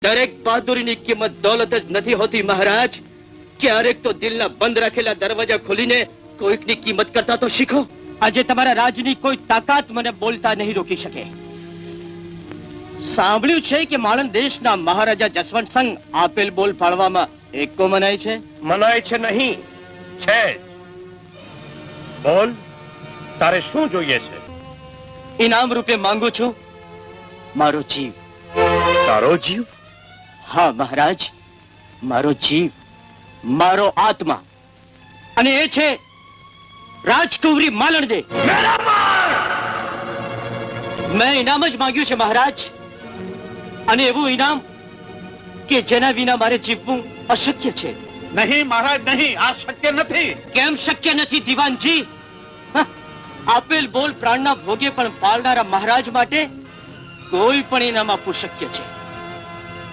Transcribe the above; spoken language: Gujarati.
દરેક બહાદુરીની કિંમત દોલત જ નથી હોતી મહારાજ. ક્યારેક તો દિલના બંધ રાખેલા દરવાજા ખોલીને કોઈકની કિંમત કરતા તો શીખો. આજે તમારા રાજની કોઈ તાકાત મને બોલતા નહીં રોકી શકે. સાંભળ્યું છે કે માણંદ દેશના મહારાજા જસવંતસિંહ આપેલ બોલ પાડવામાં એકો મનાય છે. મનાય છે નહીં, છે જ. બોલ, તારે શું જોઈએ છે? ઇનામ રૂપે માંગુ છું મારો જીવ. તારો જીવ? હા મહારાજ, મારો જીવ, મારો આત્મા, અને એ છે રાજકુંવરી માલણ દે. મેં ઇનામ જ માંગ્યું છે મહારાજ, અને એવું ઇનામ કે જેના વિના મારે જીવવું અશક્ય છે. નહીં મહારાજ, નહીં, આ શક્ય નથી. કેમ શક્ય નથી દીવાનજી? આપેલ બોલ પ્રાણના ભોગે પણ પાળનારા મહારાજ માટે કોઈ પણ ઇનામ આપવું શક્ય છે.